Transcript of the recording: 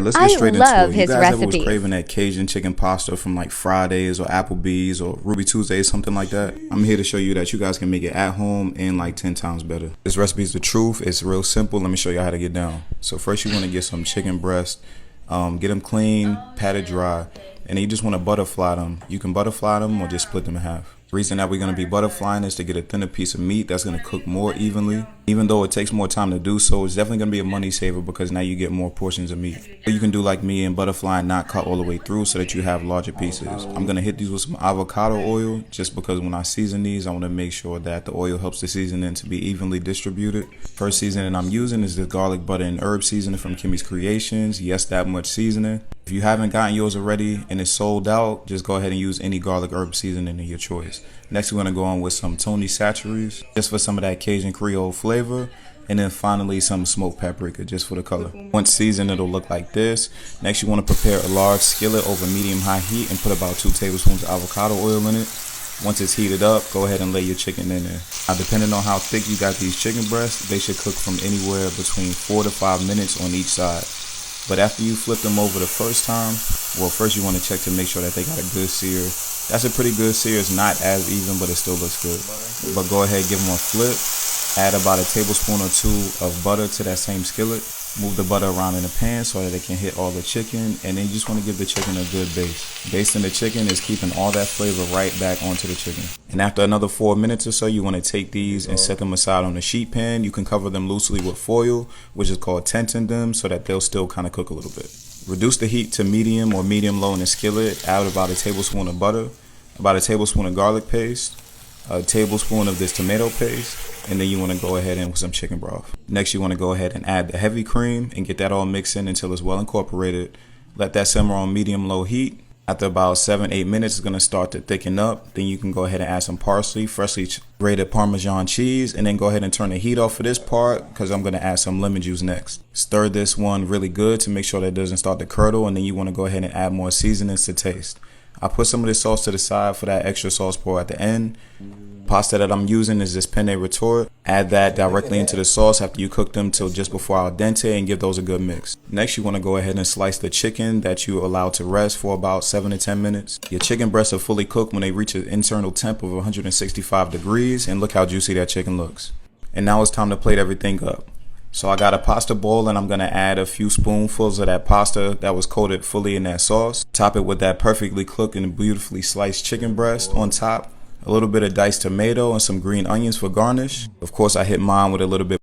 Let's get I straight into love it. You his guys ever was recipes. craving that Cajun chicken pasta from like Fridays or Applebee's or Ruby Tuesday, something like that? I'm here to show you that you guys can make it at home and like 10 times better. This recipe is the truth. It's real simple. Let me show you how to get down. So first you want to get some chicken breast. Get them clean, pat it dry, and then you just want to butterfly them. You can butterfly them or just split them in half. The reason that we're going to be butterflying is to get a thinner piece of meat that's going to cook more evenly. Even though it takes more time to do so, it's definitely going to be a money saver because now you get more portions of meat. Or you can do like me and butterfly and not cut all the way through so that you have larger pieces. I'm going to hit these with some avocado oil just because when I season these, I want to make sure that the oil helps the seasoning to be evenly distributed. First seasoning I'm using is the garlic butter and herb seasoning from Kimmy's Creations. Yes, that much seasoning. If you haven't gotten yours already and it's sold out, just go ahead and use any garlic herb seasoning of your choice. Next, we're going to go on with some Tony Chachere's just for some of that Cajun Creole flavor. And then finally some smoked paprika just for the color. Once seasoned, it'll look like this. Next, you want to prepare a large skillet over medium-high heat and put about 2 tablespoons of avocado oil in it. Once it's heated up, go ahead and lay your chicken in there. Now, depending on how thick you got these chicken breasts, they should cook from anywhere between 4 to 5 minutes on each side. But after you flip them over the first time, well, first you want to check to make sure that they got a good sear. That's a pretty good sear. It's not as even, but it still looks good. But go ahead, give them a flip. Add about a tablespoon or 2 of butter to that same skillet. Move the butter around in the pan so that it can hit all the chicken. And then you just want to give the chicken a good base. Basting the chicken is keeping all that flavor right back onto the chicken. And after another 4 minutes or so, you want to take these and set them aside on a sheet pan. You can cover them loosely with foil, which is called tenting them, so that they'll still kind of cook a little bit. Reduce the heat to medium or medium low in the skillet. Add about a tablespoon of butter, about a tablespoon of garlic paste, a tablespoon of this tomato paste, and then you want to go ahead and with some chicken broth. Next, you want to go ahead and add the heavy cream and get that all mixed in until it's well incorporated. Let that simmer on medium-low heat. After about 7-8 minutes, it's going to start to thicken up. Then you can go ahead and add some parsley, freshly grated Parmesan cheese, and then go ahead and turn the heat off for this part because I'm going to add some lemon juice next. Stir this one really good to make sure that it doesn't start to curdle, and then you want to go ahead and add more seasonings to taste. I put some of this sauce to the side for that extra sauce pour at the end. Pasta that I'm using is this penne retort. Add that directly into the sauce after you cook them till just before al dente and give those a good mix. Next, you want to go ahead and slice the chicken that you allow to rest for about 7 to 10 minutes. Your chicken breasts are fully cooked when they reach an internal temp of 165 degrees, and look how juicy that chicken looks. And now it's time to plate everything up. So I got a pasta bowl and I'm going to add a few spoonfuls of that pasta that was coated fully in that sauce. Top it with that perfectly cooked and beautifully sliced chicken breast on top. A little bit of diced tomato and some green onions for garnish. Of course, I hit mine with a little bit